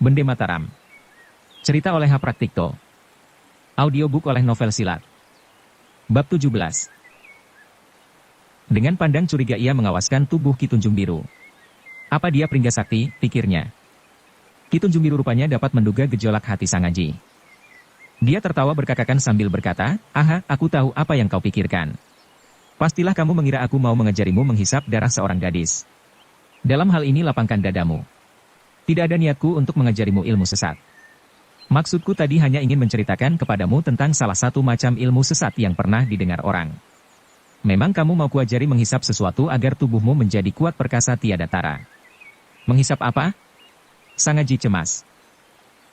Bende Mataram. Cerita oleh H. Praktikto. Audiobook oleh Novel Silat. Bab 17. Dengan pandang curiga ia mengawaskan tubuh Ki Tunjung Biru. Apa dia Pringga Sakti, pikirnya. Ki Tunjung Biru rupanya dapat menduga gejolak hati Sang Aji. Dia tertawa berkakakan sambil berkata, "Aha, aku tahu apa yang kau pikirkan. Pastilah kamu mengira aku mau mengajarimu menghisap darah seorang gadis. Dalam hal ini lapangkan dadamu. Tidak ada niatku untuk mengajarimu ilmu sesat. Maksudku tadi hanya ingin menceritakan kepadamu tentang salah satu macam ilmu sesat yang pernah didengar orang. Memang kamu mau kuajari menghisap sesuatu agar tubuhmu menjadi kuat perkasa tiada tara." "Menghisap apa?" Sang Aji cemas.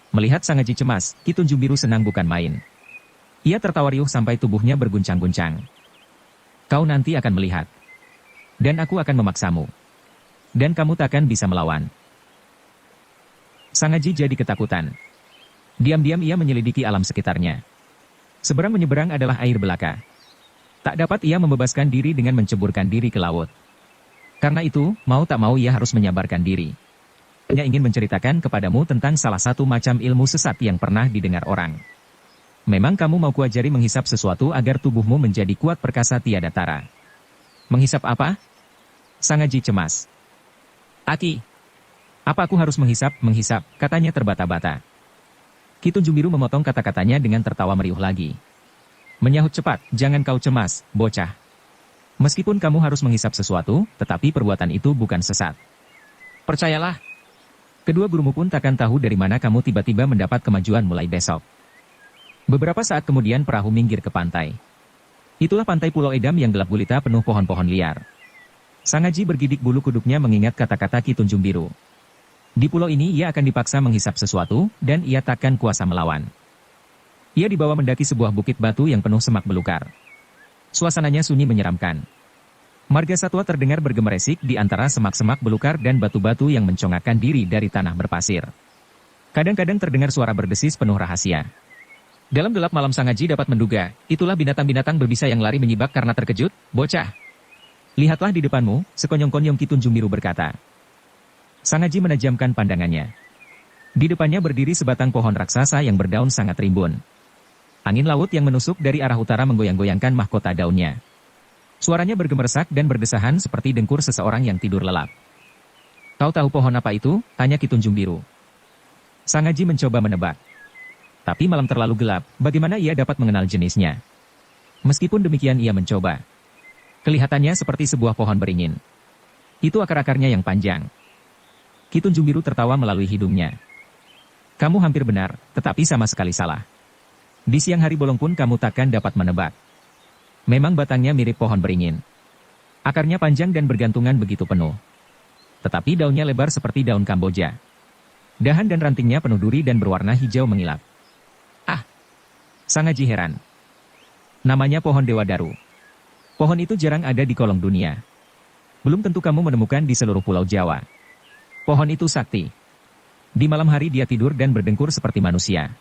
Melihat Sang Aji cemas, Ki Tunjung Biru senang bukan main. Ia tertawa riuh sampai tubuhnya berguncang-guncang. "Kau nanti akan melihat. Dan aku akan memaksamu. Dan kamu takkan bisa melawan." Sang Aji jadi ketakutan. Diam-diam ia menyelidiki alam sekitarnya. Seberang menyeberang adalah air belaka. Tak dapat ia membebaskan diri dengan menceburkan diri ke laut. Karena itu, mau tak mau ia harus menyabarkan diri. Hanya ingin menceritakan kepadamu tentang salah satu macam ilmu sesat yang pernah didengar orang. Memang kamu mau kuajari menghisap sesuatu agar tubuhmu menjadi kuat perkasa tiada tara. "Menghisap apa?" Sang Aji cemas. "Aki, apa aku harus menghisap, katanya terbata-bata. Ki Tunjung Biru memotong kata-katanya dengan tertawa meriuh lagi. Menyahut cepat, "Jangan kau cemas, bocah. Meskipun kamu harus menghisap sesuatu, tetapi perbuatan itu bukan sesat. Percayalah. Kedua gurumu pun takkan tahu dari mana kamu tiba-tiba mendapat kemajuan mulai besok." Beberapa saat kemudian perahu minggir ke pantai. Itulah pantai Pulau Edam yang gelap gulita penuh pohon-pohon liar. Sang Aji bergidik bulu kuduknya mengingat kata-kata Ki Tunjung Biru. Di pulau ini ia akan dipaksa menghisap sesuatu, dan ia takkan kuasa melawan. Ia dibawa mendaki sebuah bukit batu yang penuh semak belukar. Suasananya sunyi menyeramkan. Marga satwa terdengar bergemeresik di antara semak-semak belukar dan batu-batu yang mencongakkan diri dari tanah berpasir. Kadang-kadang terdengar suara berdesis penuh rahasia. Dalam gelap malam Sang Aji dapat menduga, itulah binatang-binatang berbisa yang lari menyibak karena terkejut. "Bocah, lihatlah di depanmu," sekonyong-konyong Ki Tunjung Biru berkata. Sang Aji menajamkan pandangannya. Di depannya berdiri sebatang pohon raksasa yang berdaun sangat rimbun. Angin laut yang menusuk dari arah utara menggoyang-goyangkan mahkota daunnya. Suaranya bergemersak dan berdesahan seperti dengkur seseorang yang tidur lelap. "Kau tahu pohon apa itu?" tanya Ki Tunjung Biru. Sang Aji mencoba menebak. Tapi malam terlalu gelap, bagaimana ia dapat mengenal jenisnya? Meskipun demikian ia mencoba. Kelihatannya seperti sebuah pohon beringin. Itu akar-akarnya yang panjang. Ki Tunjung Biru tertawa melalui hidungnya. "Kamu hampir benar, tetapi sama sekali salah. Di siang hari bolong pun kamu takkan dapat menebak. Memang batangnya mirip pohon beringin. Akarnya panjang dan bergantungan begitu penuh. Tetapi daunnya lebar seperti daun Kamboja. Dahan dan rantingnya penuh duri dan berwarna hijau mengilap." "Ah!" Sang Aji heran. "Namanya pohon Dewadaru. Pohon itu jarang ada di kolong dunia. Belum tentu kamu menemukan di seluruh pulau Jawa. Pohon itu sakti. Di malam hari dia tidur dan berdengkur seperti manusia.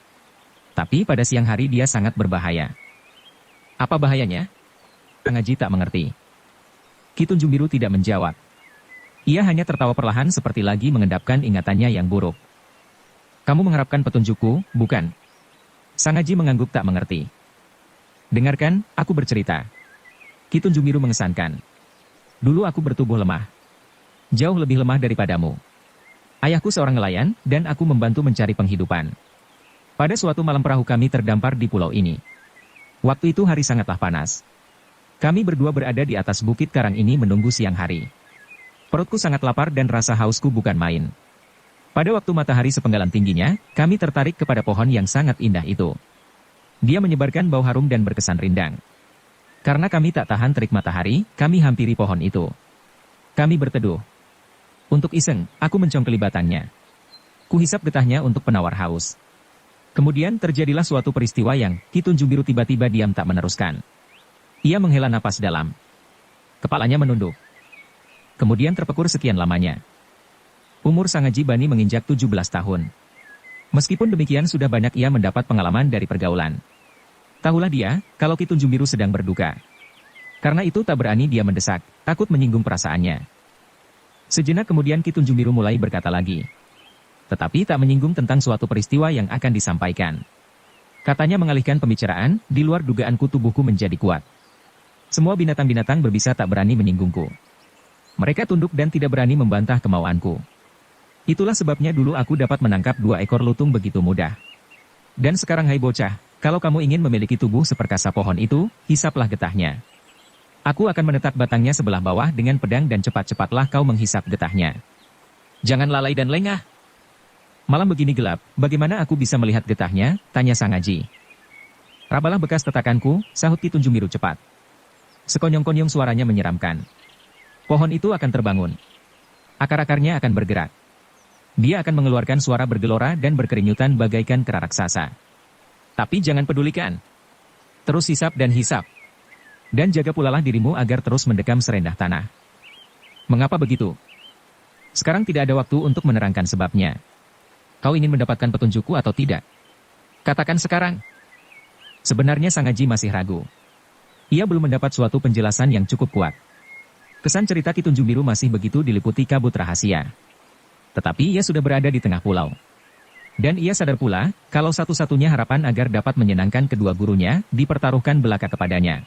Tapi pada siang hari dia sangat berbahaya." "Apa bahayanya?" Sang Aji tak mengerti. Ki Tunjung Biru tidak menjawab. Ia hanya tertawa perlahan seperti lagi mengendapkan ingatannya yang buruk. "Kamu mengharapkan petunjukku, bukan?" Sang Aji mengangguk tak mengerti. "Dengarkan, aku bercerita." Ki Tunjung Biru mengesankan. "Dulu aku bertubuh lemah. Jauh lebih lemah daripadamu. Ayahku seorang nelayan, dan aku membantu mencari penghidupan. Pada suatu malam perahu kami terdampar di pulau ini. Waktu itu hari sangatlah panas. Kami berdua berada di atas bukit karang ini menunggu siang hari. Perutku sangat lapar dan rasa hausku bukan main. Pada waktu matahari sepenggalan tingginya, kami tertarik kepada pohon yang sangat indah itu. Dia menyebarkan bau harum dan berkesan rindang. Karena kami tak tahan terik matahari, kami hampiri pohon itu. Kami berteduh. Untuk iseng, aku mencongkeli batangnya. Kuhisap getahnya untuk penawar haus. Kemudian terjadilah suatu peristiwa yang Ki Tunjung Biru tiba-tiba diam tak meneruskan. Ia menghela napas dalam. Kepalanya menunduk. Kemudian terpekur sekian lamanya. Umur Sang Aji Bani menginjak 17 tahun. Meskipun demikian sudah banyak ia mendapat pengalaman dari pergaulan. Tahulah dia, kalau Ki Tunjung Biru sedang berduka. Karena itu tak berani dia mendesak, takut menyinggung perasaannya. Sejenak kemudian Ki Tunjung Biru mulai berkata lagi. tetapi tak menyinggung tentang suatu peristiwa yang akan disampaikan. Katanya mengalihkan pembicaraan, di luar dugaanku tubuhku menjadi kuat. Semua binatang-binatang berbisa tak berani menyinggungku. Mereka tunduk dan tidak berani membantah kemauanku. Itulah sebabnya dulu aku dapat menangkap 2 ekor lutung begitu mudah. Dan sekarang hai bocah, kalau kamu ingin memiliki tubuh seperkasa pohon itu, hisaplah getahnya. Aku akan menetak batangnya sebelah bawah dengan pedang dan cepat-cepatlah kau menghisap getahnya. Jangan lalai dan lengah. Malam begini gelap, bagaimana aku bisa melihat getahnya? Tanya Sang Aji. Rabalah bekas tetakanku, sahut Ki Tunjung Biru cepat. Sekonyong-konyong suaranya menyeramkan. Pohon itu akan terbangun. Akar-akarnya akan bergerak. Dia akan mengeluarkan suara bergelora dan berkerinyutan bagaikan kera raksasa. Tapi jangan pedulikan. Terus hisap dan hisap. Dan jaga pulalah dirimu agar terus mendekam serendah tanah. Mengapa begitu? Sekarang tidak ada waktu untuk menerangkan sebabnya. Kau ingin mendapatkan petunjukku atau tidak? Katakan sekarang. Sebenarnya Sang Aji masih ragu. Ia belum mendapat suatu penjelasan yang cukup kuat. Kesan cerita Ki Tunjung Biru masih begitu diliputi kabut rahasia. Tetapi ia sudah berada di tengah pulau. Dan ia sadar pula, kalau satu-satunya harapan agar dapat menyenangkan kedua gurunya, dipertaruhkan belaka kepadanya.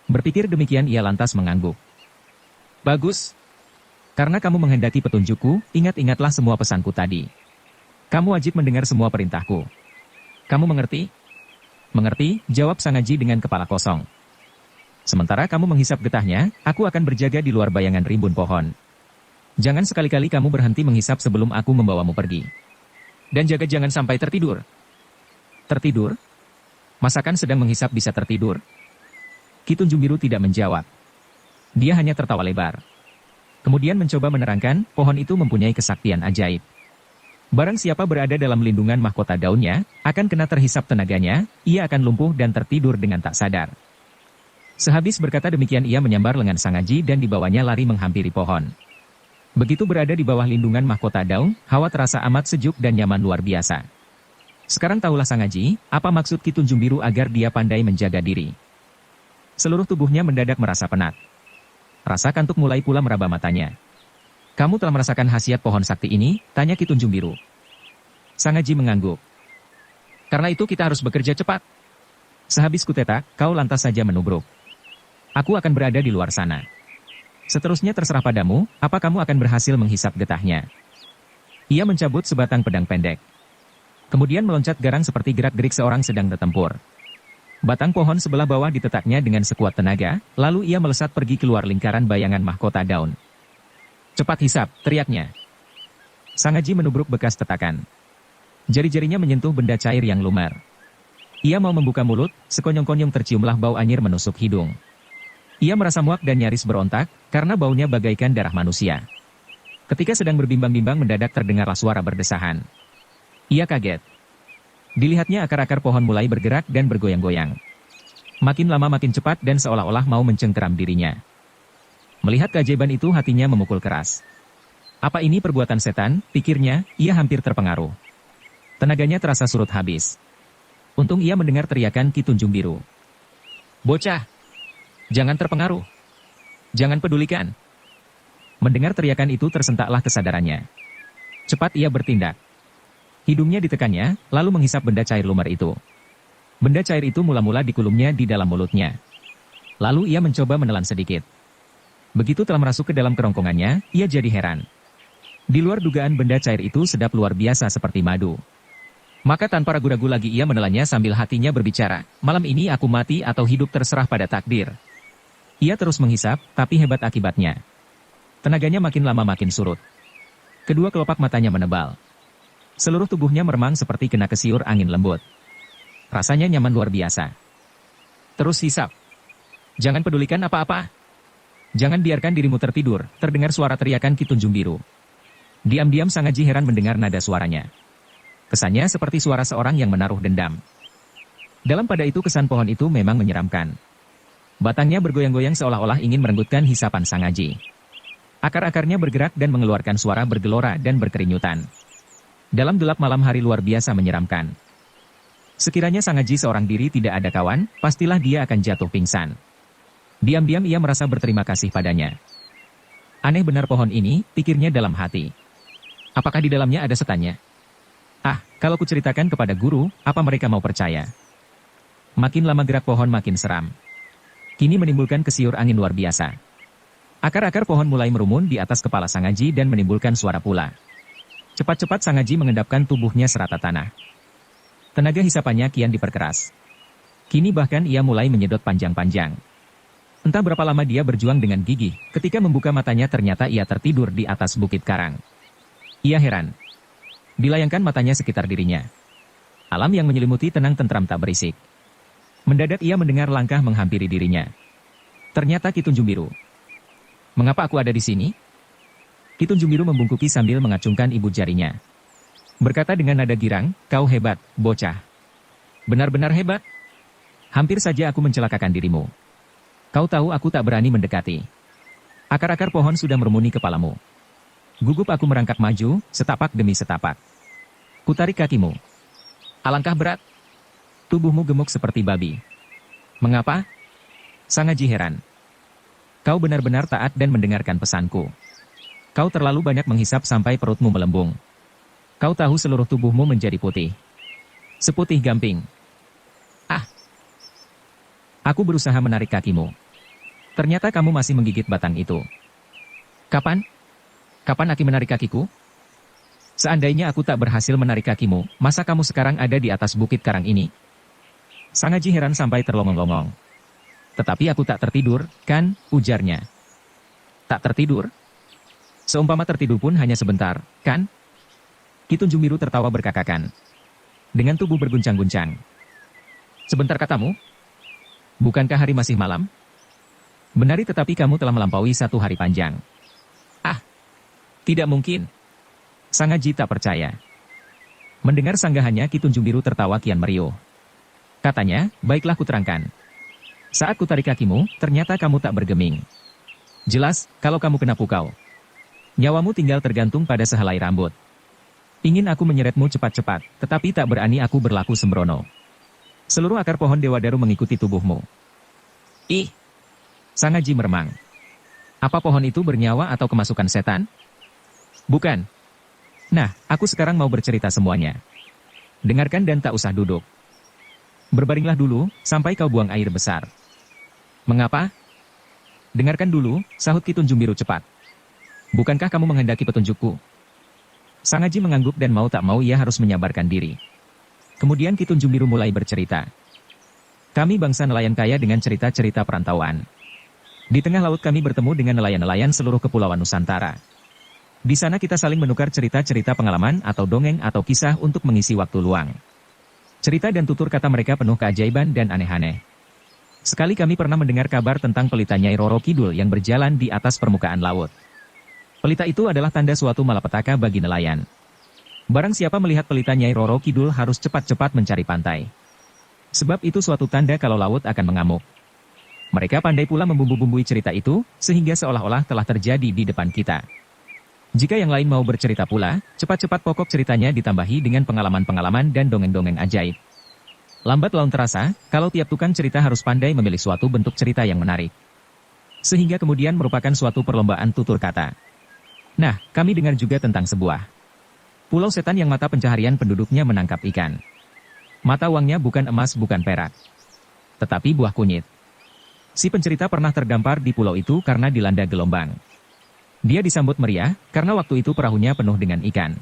Berpikir demikian ia lantas mengangguk. Bagus. Karena kamu menghendaki petunjukku, ingat-ingatlah semua pesanku tadi. Kamu wajib mendengar semua perintahku. Kamu mengerti? Mengerti, jawab Sang Aji dengan kepala kosong. Sementara kamu menghisap getahnya, aku akan berjaga di luar bayangan rimbun pohon. Jangan sekali-kali kamu berhenti menghisap sebelum aku membawamu pergi. Dan jaga jangan sampai tertidur. Tertidur? Masakan sedang menghisap bisa tertidur? Ki Tunjung Biru tidak menjawab. Dia hanya tertawa lebar. Kemudian mencoba menerangkan, pohon itu mempunyai kesaktian ajaib. Barang siapa berada dalam lindungan mahkota daunnya, akan kena terhisap tenaganya, ia akan lumpuh dan tertidur dengan tak sadar. Sehabis berkata demikian ia menyambar lengan Sang Aji dan dibawanya lari menghampiri pohon. Begitu berada di bawah lindungan mahkota daun, hawa terasa amat sejuk dan nyaman luar biasa. Sekarang tahulah Sang Aji, apa maksud Ki Tunjung Biru agar dia pandai menjaga diri. Seluruh tubuhnya mendadak merasa penat. Rasa kantuk mulai pula meraba matanya. Kamu telah merasakan khasiat pohon sakti ini? Tanya Ki Tunjung Biru. Sang Aji mengangguk. Karena itu kita harus bekerja cepat. Sehabis kutetak, kau lantas saja menubruk. Aku akan berada di luar sana. Seterusnya terserah padamu, apa kamu akan berhasil menghisap getahnya. Ia mencabut sebatang pedang pendek. Kemudian meloncat garang seperti gerak-gerik seorang sedang bertempur. Batang pohon sebelah bawah ditetaknya dengan sekuat tenaga, lalu ia melesat pergi keluar lingkaran bayangan mahkota daun. Cepat hisap, teriaknya. Sang Aji menubruk bekas tetakan. Jari-jarinya menyentuh benda cair yang lumar. Ia mau membuka mulut, sekonyong-konyong terciumlah bau anyir menusuk hidung. Ia merasa muak dan nyaris berontak, karena baunya bagaikan darah manusia. Ketika sedang berbimbang-bimbang mendadak terdengarlah suara berdesahan. Ia kaget. Dilihatnya akar-akar pohon mulai bergerak dan bergoyang-goyang. Makin lama makin cepat dan seolah-olah mau mencengkeram dirinya. Melihat keajaiban itu hatinya memukul keras. Apa ini perbuatan setan, pikirnya, ia hampir terpengaruh. Tenaganya terasa surut habis. Untung ia mendengar teriakan Ki Tunjung Biru. Bocah! Jangan terpengaruh. Jangan pedulikan. Mendengar teriakan itu tersentaklah kesadarannya. Cepat ia bertindak. Hidungnya ditekannya, lalu menghisap benda cair lumar itu. Benda cair itu mula-mula dikulumnya di dalam mulutnya. Lalu ia mencoba menelan sedikit. Begitu telah merasuk ke dalam kerongkongannya, ia jadi heran. Di luar dugaan benda cair itu sedap luar biasa seperti madu. Maka tanpa ragu-ragu lagi ia menelannya sambil hatinya berbicara, malam ini aku mati atau hidup terserah pada takdir. Ia terus menghisap, tapi hebat akibatnya. Tenaganya makin lama makin surut. Kedua kelopak matanya menebal. Seluruh tubuhnya meremang seperti kena kesiur angin lembut. Rasanya nyaman luar biasa. Terus hisap. Jangan pedulikan apa-apa. Jangan biarkan dirimu tertidur, terdengar suara teriakan Ki Tunjung Biru. Diam-diam Sang Aji heran mendengar nada suaranya. Kesannya seperti suara seorang yang menaruh dendam. Dalam pada itu kesan pohon itu memang menyeramkan. Batangnya bergoyang-goyang seolah-olah ingin merenggutkan hisapan Sang Aji. Akar-akarnya bergerak dan mengeluarkan suara bergelora dan berkerinyutan. Dalam gelap malam hari luar biasa menyeramkan. Sekiranya Sang Aji seorang diri tidak ada kawan, pastilah dia akan jatuh pingsan. Diam-diam ia merasa berterima kasih padanya. Aneh benar pohon ini, pikirnya dalam hati. Apakah di dalamnya ada setannya? Ah, kalau kuceritakan kepada guru, apa mereka mau percaya? Makin lama gerak pohon makin seram. Kini menimbulkan kesiur angin luar biasa. Akar-akar pohon mulai merumun di atas kepala Sang Aji dan menimbulkan suara pula. Cepat-cepat Sang Aji mengendapkan tubuhnya serata tanah. Tenaga hisapannya kian diperkeras. Kini bahkan ia mulai menyedot panjang-panjang. Entah berapa lama dia berjuang dengan gigih, ketika membuka matanya ternyata ia tertidur di atas bukit karang. Ia heran. Dilayangkan matanya sekitar dirinya. Alam yang menyelimuti tenang tentram tak berisik. Mendadak ia mendengar langkah menghampiri dirinya. Ternyata Ki Tunjung Biru. Mengapa aku ada di sini? Ki Tunjung Biru membungkuki sambil mengacungkan ibu jarinya. Berkata dengan nada girang, kau hebat, bocah. Benar-benar hebat. Hampir saja aku mencelakakan dirimu. Kau tahu aku tak berani mendekati. Akar-akar pohon sudah merumuni kepalamu. Gugup aku merangkak maju, setapak demi setapak. Kutarik kakimu. Alangkah berat. Tubuhmu gemuk seperti babi. Mengapa? Sang Aji heran. Kau benar-benar taat dan mendengarkan pesanku. Kau terlalu banyak menghisap sampai perutmu melembung. Kau tahu seluruh tubuhmu menjadi putih. Seputih gamping. Ah! Aku berusaha menarik kakimu. Ternyata kamu masih menggigit batang itu. Kapan? Kapan Aki menarik kakiku? Seandainya aku tak berhasil menarik kakimu, masa kamu sekarang ada di atas bukit karang ini? Sang Aji heran sampai terlongong-longong. Tetapi aku tak tertidur, kan, ujarnya. Tak tertidur? Seumpama tertidur pun hanya sebentar, kan? Ki Tunjung Biru tertawa berkakakan. Dengan tubuh berguncang-guncang. Sebentar katamu? Bukankah hari masih malam? Benari tetapi kamu telah melampaui 1 hari panjang. Ah! Tidak mungkin. Sang Aji tak percaya. Mendengar sanggahannya Ki Tunjung Biru tertawa kian meriuh. Katanya, baiklah kuterangkan. Saat kutarik kakimu, ternyata kamu tak bergeming. Jelas, kalau kamu kena pukau. Nyawamu tinggal tergantung pada sehelai rambut. Ingin aku menyeretmu cepat-cepat, tetapi tak berani aku berlaku sembrono. Seluruh akar pohon Dewadaru mengikuti tubuhmu. Ih! Sang Aji meremang. Apa pohon itu bernyawa atau kemasukan setan? Bukan. Nah, aku sekarang mau bercerita semuanya. Dengarkan dan tak usah duduk. Berbaringlah dulu, sampai kau buang air besar. Mengapa? Dengarkan dulu, sahut Ki Tunjung Biru cepat. Bukankah kamu menghendaki petunjukku? Sang Aji mengangguk dan mau tak mau ia harus menyabarkan diri. Kemudian Ki Tunjung Biru mulai bercerita. Kami bangsa nelayan kaya dengan cerita-cerita perantauan. Di tengah laut kami bertemu dengan nelayan-nelayan seluruh kepulauan Nusantara. Di sana kita saling menukar cerita-cerita pengalaman atau dongeng atau kisah untuk mengisi waktu luang. Cerita dan tutur kata mereka penuh keajaiban dan aneh-aneh. Sekali kami pernah mendengar kabar tentang pelita Nyai Roro Kidul yang berjalan di atas permukaan laut. Pelita itu adalah tanda suatu malapetaka bagi nelayan. Barang siapa melihat pelita Nyai Roro Kidul harus cepat-cepat mencari pantai. Sebab itu suatu tanda kalau laut akan mengamuk. Mereka pandai pula membumbu-bumbui cerita itu, sehingga seolah-olah telah terjadi di depan kita. Jika yang lain mau bercerita pula, cepat-cepat pokok ceritanya ditambahi dengan pengalaman-pengalaman dan dongeng-dongeng ajaib. Lambat laun terasa, kalau tiap tukang cerita harus pandai memilih suatu bentuk cerita yang menarik. Sehingga kemudian merupakan suatu perlombaan tutur kata. Nah, kami dengar juga tentang sebuah pulau setan yang mata pencaharian penduduknya menangkap ikan. Mata uangnya bukan emas bukan perak, tetapi buah kunyit. Si pencerita pernah terdampar di pulau itu karena dilanda gelombang. Dia disambut meriah, karena waktu itu perahunya penuh dengan ikan.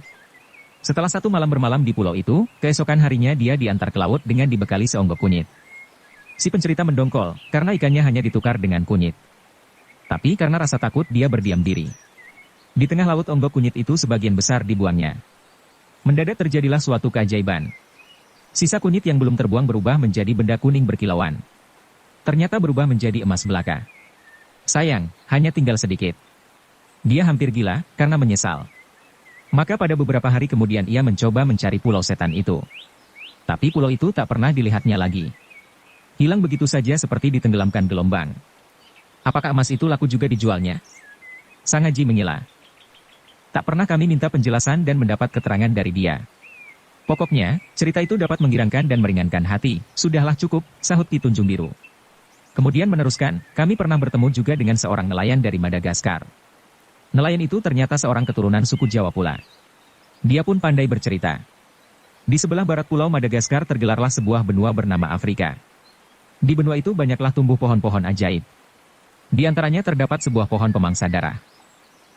Setelah 1 malam bermalam di pulau itu, keesokan harinya dia diantar ke laut dengan dibekali seonggok kunyit. Si pencerita mendongkol, karena ikannya hanya ditukar dengan kunyit. Tapi karena rasa takut dia berdiam diri. Di tengah laut onggok kunyit itu sebagian besar dibuangnya. Mendadak terjadilah suatu keajaiban. Sisa kunyit yang belum terbuang berubah menjadi benda kuning berkilauan. Ternyata berubah menjadi emas belaka. Sayang, hanya tinggal sedikit. Dia hampir gila, karena menyesal. Maka pada beberapa hari kemudian ia mencoba mencari pulau setan itu. Tapi pulau itu tak pernah dilihatnya lagi. Hilang begitu saja seperti ditenggelamkan gelombang. Apakah emas itu laku juga dijualnya? Sang Aji mengira. Tak pernah kami minta penjelasan dan mendapat keterangan dari dia. Pokoknya, cerita itu dapat menggirangkan dan meringankan hati. Sudahlah cukup, sahut Ki Tunjung Biru. Kemudian meneruskan, kami pernah bertemu juga dengan seorang nelayan dari Madagaskar. Nelayan itu ternyata seorang keturunan suku Jawa pula. Dia pun pandai bercerita. Di sebelah barat pulau Madagaskar tergelarlah sebuah benua bernama Afrika. Di benua itu banyaklah tumbuh pohon-pohon ajaib. Di antaranya terdapat sebuah pohon pemangsa darah.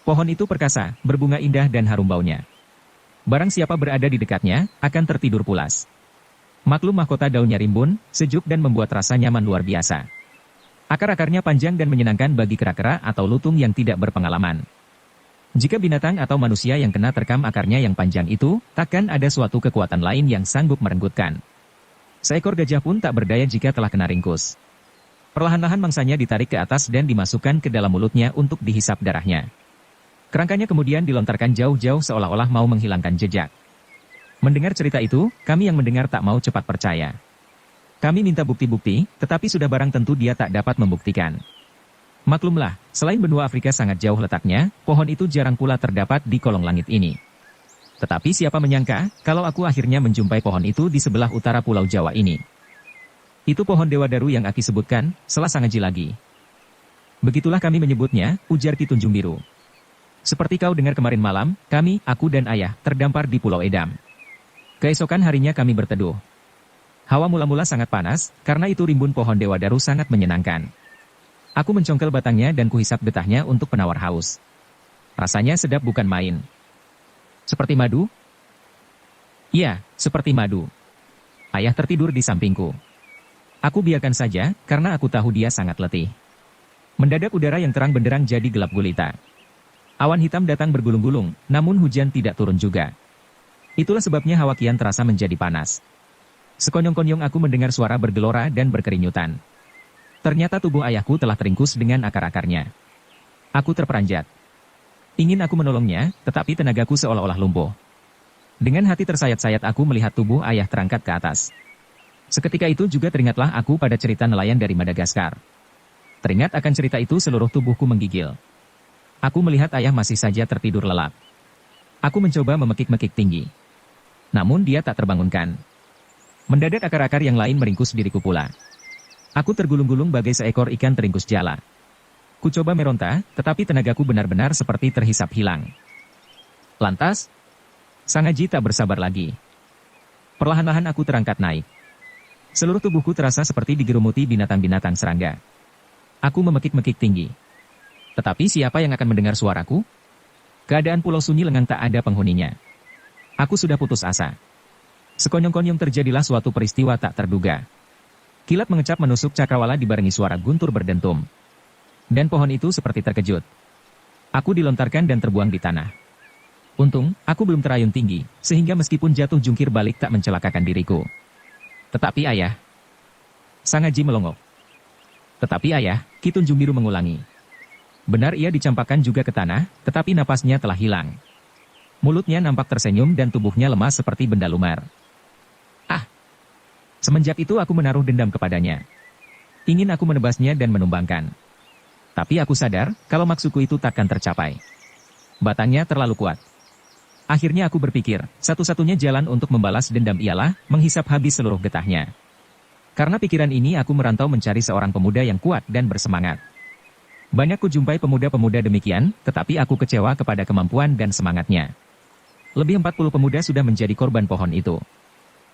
Pohon itu perkasa, berbunga indah dan harum baunya. Barang siapa berada di dekatnya, akan tertidur pulas. Maklum mahkota daunnya rimbun, sejuk dan membuat rasa nyaman luar biasa. Akar-akarnya panjang dan menyenangkan bagi kera-kera atau lutung yang tidak berpengalaman. Jika binatang atau manusia yang kena terkam akarnya yang panjang itu, takkan ada suatu kekuatan lain yang sanggup merenggutkan. Seekor gajah pun tak berdaya jika telah kena ringkus. Perlahan-lahan mangsanya ditarik ke atas dan dimasukkan ke dalam mulutnya untuk dihisap darahnya. Kerangkanya kemudian dilontarkan jauh-jauh seolah-olah mau menghilangkan jejak. Mendengar cerita itu, kami yang mendengar tak mau cepat percaya. Kami minta bukti-bukti, tetapi sudah barang tentu dia tak dapat membuktikan. Maklumlah, selain benua Afrika sangat jauh letaknya, pohon itu jarang pula terdapat di kolong langit ini. Tetapi siapa menyangka, kalau aku akhirnya menjumpai pohon itu di sebelah utara Pulau Jawa ini. Itu pohon Dewadaru yang Aki sebutkan, Selah Sangaji lagi. Begitulah kami menyebutnya, ujar Ki Tunjung Biru. Seperti kau dengar kemarin malam, aku dan ayah, terdampar di Pulau Edam. Keesokan harinya kami berteduh. Hawa mula-mula sangat panas, karena itu rimbun pohon Dewadaru sangat menyenangkan. Aku mencongkel batangnya dan kuhisap getahnya untuk penawar haus. Rasanya sedap bukan main. Seperti madu? Iya, seperti madu. Ayah tertidur di sampingku. Aku biarkan saja, karena aku tahu dia sangat letih. Mendadak udara yang terang benderang jadi gelap gulita. Awan hitam datang bergulung-gulung, namun hujan tidak turun juga. Itulah sebabnya hawa kian terasa menjadi panas. Sekonyong-konyong aku mendengar suara bergelora dan berkerinyutan. Ternyata tubuh ayahku telah teringkus dengan akar-akarnya. Aku terperanjat. Ingin aku menolongnya, tetapi tenagaku seolah-olah lumpuh. Dengan hati tersayat-sayat aku melihat tubuh ayah terangkat ke atas. Seketika itu juga teringatlah aku pada cerita nelayan dari Madagaskar. Teringat akan cerita itu seluruh tubuhku menggigil. Aku melihat ayah masih saja tertidur lelap. Aku mencoba memekik-mekik tinggi. Namun dia tak terbangunkan. Mendadak akar-akar yang lain meringkus diriku pula. Aku tergulung-gulung bagai seekor ikan teringkus jala. Ku coba meronta, tetapi tenagaku benar-benar seperti terhisap hilang. Lantas, Sangaji tak bersabar lagi. Perlahan-lahan aku terangkat naik. Seluruh tubuhku terasa seperti digerumuti binatang-binatang serangga. Aku memekik-mekik tinggi. Tetapi siapa yang akan mendengar suaraku? Keadaan pulau sunyi lengang tak ada penghuninya. Aku sudah putus asa. Sekonyong-konyong terjadilah suatu peristiwa tak terduga. Kilat mengecap menusuk cakrawala dibarengi suara guntur berdentum. Dan pohon itu seperti terkejut. Aku dilontarkan dan terbuang di tanah. Untung, aku belum terayun tinggi, sehingga meskipun jatuh jungkir balik tak mencelakakan diriku. Tetapi ayah... Sangaji melongok. Tetapi ayah, Ki Tunjung Biru mengulangi. Benar ia dicampakkan juga ke tanah, tetapi napasnya telah hilang. Mulutnya nampak tersenyum dan tubuhnya lemas seperti benda lumar. Semenjak itu aku menaruh dendam kepadanya. Ingin aku menebasnya dan menumbangkan. Tapi aku sadar, kalau maksudku itu takkan tercapai. Batangnya terlalu kuat. Akhirnya aku berpikir, satu-satunya jalan untuk membalas dendam ialah menghisap habis seluruh getahnya. Karena pikiran ini aku merantau mencari seorang pemuda yang kuat dan bersemangat. Banyak kujumpai pemuda-pemuda demikian, tetapi aku kecewa kepada kemampuan dan semangatnya. Lebih 40 pemuda sudah menjadi korban pohon itu.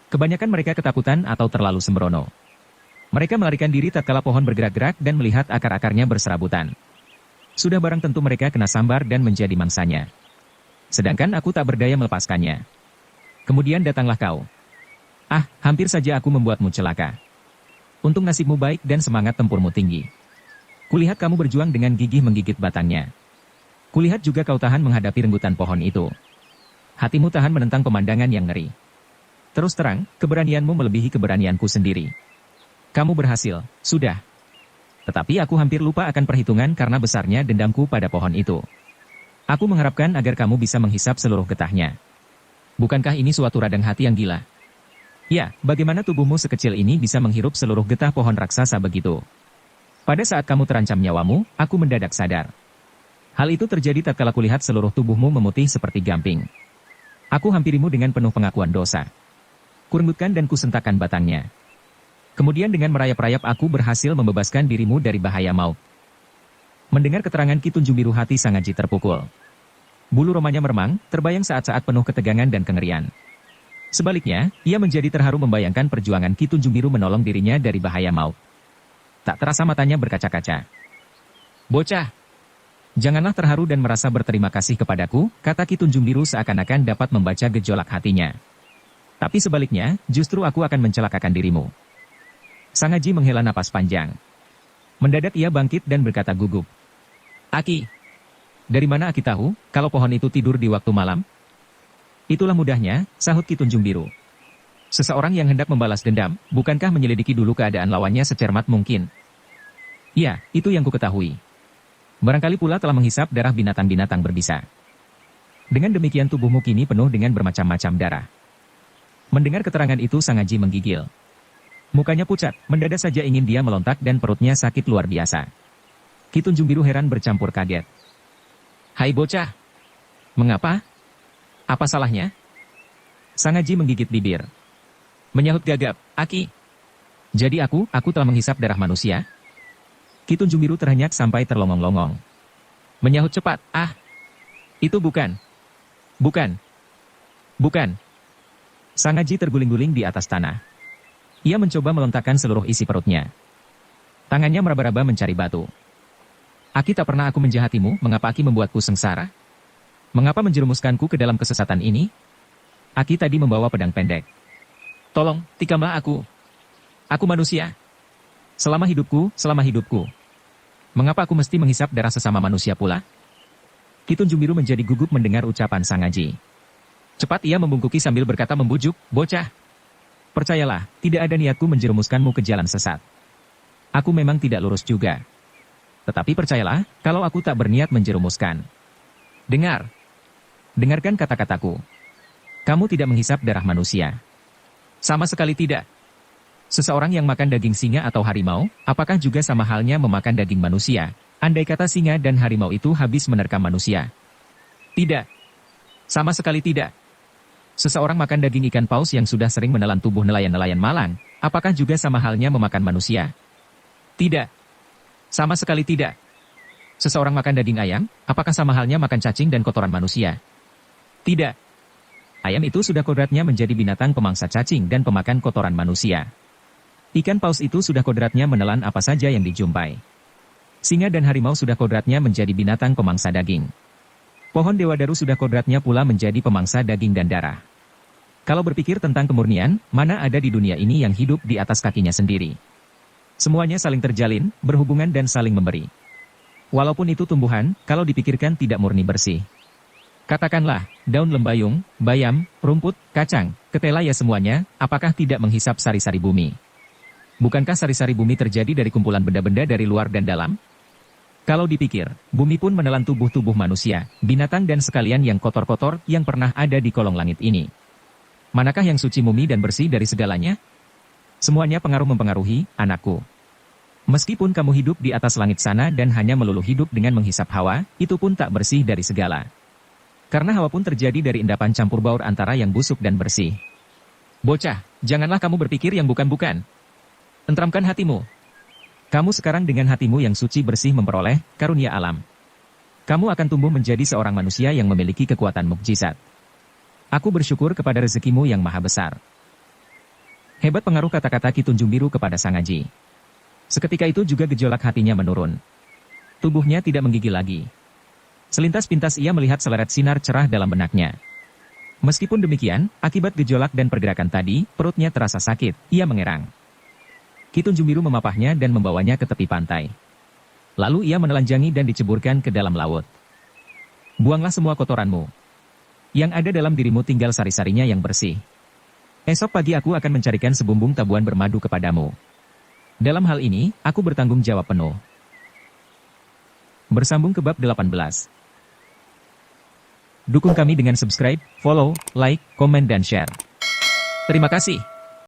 Kebanyakan mereka ketakutan atau terlalu sembrono. Mereka melarikan diri tatkala pohon bergerak-gerak dan melihat akar-akarnya berserabutan. Sudah barang tentu mereka kena sambar dan menjadi mangsanya. Sedangkan aku tak berdaya melepaskannya. Kemudian datanglah kau. Hampir saja aku membuatmu celaka. Untung nasibmu baik dan semangat tempurmu tinggi. Kulihat kamu berjuang dengan gigih menggigit batangnya. Kulihat juga kau tahan menghadapi renggutan pohon itu. Hatimu tahan menentang pemandangan yang ngeri. Terus terang, keberanianmu melebihi keberanianku sendiri. Kamu berhasil, sudah. Tetapi aku hampir lupa akan perhitungan karena besarnya dendamku pada pohon itu. Aku mengharapkan agar kamu bisa menghisap seluruh getahnya. Bukankah ini suatu radang hati yang gila? Ya, bagaimana tubuhmu sekecil ini bisa menghirup seluruh getah pohon raksasa begitu? Pada saat kamu terancam nyawamu, aku mendadak sadar. Hal itu terjadi tatkala kulihat seluruh tubuhmu memutih seperti gamping. Aku hampirimu dengan penuh pengakuan dosa. Kurenggutkan dan kusentakkan batangnya. Kemudian dengan merayap-rayap aku berhasil membebaskan dirimu dari bahaya maut. Mendengar keterangan Ki Tunjung Biru hati Sangaji terpukul. Bulu romanya meremang, terbayang saat-saat penuh ketegangan dan kengerian. Sebaliknya, ia menjadi terharu membayangkan perjuangan Ki Tunjung Biru menolong dirinya dari bahaya maut. Tak terasa matanya berkaca-kaca. "Bocah, janganlah terharu dan merasa berterima kasih kepadaku," kata Ki Tunjung Biru seakan-akan dapat membaca gejolak hatinya. "Tapi sebaliknya, justru aku akan mencelakakan dirimu." Sang Haji menghela napas panjang. Mendadak ia bangkit dan berkata gugup. "Aki, dari mana Aki tahu kalau pohon itu tidur di waktu malam?" "Itulah mudahnya," sahut Ki Tunjung Biru. "Seseorang yang hendak membalas dendam, bukankah menyelidiki dulu keadaan lawannya secermat mungkin?" "Ya, itu yang ku ketahui. Barangkali pula telah menghisap darah binatang-binatang berbisa. Dengan demikian tubuhmu kini penuh dengan bermacam-macam darah." Mendengar keterangan itu Sang Haji menggigil. Mukanya pucat, mendadak saja ingin dia melontak dan perutnya sakit luar biasa. Ki Tunjung Biru heran bercampur kaget. "Hai bocah, mengapa? Apa salahnya?" Sang Haji menggigit bibir. Menyahut gagap, "Aki, jadi aku telah menghisap darah manusia?" Ki Tunjung Biru terhenyak sampai terlongong-longong. Menyahut cepat, "Ah, itu bukan. Bukan." Sang Haji terguling-guling di atas tanah. Ia mencoba melontakkan seluruh isi perutnya. Tangannya meraba-raba mencari batu. "Aki, tak pernah aku menjahatimu, mengapa Aki membuatku sengsara? Mengapa menjerumuskanku ke dalam kesesatan ini? Aki tadi membawa pedang pendek. Tolong, tikamlah aku. Aku manusia. Selama hidupku. Mengapa aku mesti menghisap darah sesama manusia pula?" Ki Tunjung Biru menjadi gugup mendengar ucapan Sang Haji. Cepat ia membungkuki sambil berkata membujuk, "Bocah, percayalah, tidak ada niatku menjerumuskanmu ke jalan sesat. Aku memang tidak lurus juga. Tetapi percayalah, kalau aku tak berniat menjerumuskan. Dengarkan kata-kataku. Kamu tidak menghisap darah manusia. Sama sekali tidak. Seseorang yang makan daging singa atau harimau, apakah juga sama halnya memakan daging manusia, andai kata singa dan harimau itu habis menerkam manusia? Tidak. Sama sekali tidak. Seseorang makan daging ikan paus yang sudah sering menelan tubuh nelayan-nelayan malang, apakah juga sama halnya memakan manusia? Tidak. Sama sekali tidak. Seseorang makan daging ayam, apakah sama halnya makan cacing dan kotoran manusia? Tidak. Ayam itu sudah kodratnya menjadi binatang pemangsa cacing dan pemakan kotoran manusia. Ikan paus itu sudah kodratnya menelan apa saja yang dijumpai. Singa dan harimau sudah kodratnya menjadi binatang pemangsa daging. Pohon dewadaru sudah kodratnya pula menjadi pemangsa daging dan darah. Kalau berpikir tentang kemurnian, mana ada di dunia ini yang hidup di atas kakinya sendiri? Semuanya saling terjalin, berhubungan dan saling memberi. Walaupun itu tumbuhan, kalau dipikirkan tidak murni bersih. Katakanlah, daun lembayung, bayam, rumput, kacang, ketela ya semuanya, apakah tidak menghisap sari-sari bumi? Bukankah sari-sari bumi terjadi dari kumpulan benda-benda dari luar dan dalam? Kalau dipikir, bumi pun menelan tubuh-tubuh manusia, binatang dan sekalian yang kotor-kotor yang pernah ada di kolong langit ini. Manakah yang suci murni dan bersih dari segalanya? Semuanya pengaruh mempengaruhi, anakku. Meskipun kamu hidup di atas langit sana dan hanya melulu hidup dengan menghisap hawa, itu pun tak bersih dari segala. Karena hawa pun terjadi dari endapan campur baur antara yang busuk dan bersih. Bocah, janganlah kamu berpikir yang bukan-bukan. Tentramkan hatimu. Kamu sekarang dengan hatimu yang suci bersih memperoleh karunia alam. Kamu akan tumbuh menjadi seorang manusia yang memiliki kekuatan mukjizat. Aku bersyukur kepada rezekimu yang maha besar. Hebat pengaruh kata-kata Ki Tunjung Biru kepada Sang Haji. Seketika itu juga gejolak hatinya menurun. Tubuhnya tidak menggigil lagi. Selintas-pintas ia melihat seleret sinar cerah dalam benaknya. Meskipun demikian, akibat gejolak dan pergerakan tadi, perutnya terasa sakit, ia mengerang. Ki Tunjung Biru memapahnya dan membawanya ke tepi pantai. Lalu ia menelanjangi dan diceburkan ke dalam laut. Buanglah semua kotoranmu. Yang ada dalam dirimu tinggal sari-sarinya yang bersih. Esok pagi aku akan mencarikan sebumbung tabuan bermadu kepadamu. Dalam hal ini, aku bertanggung jawab penuh. Bersambung ke bab 18. Dukung kami dengan subscribe, follow, like, komen dan share. Terima kasih.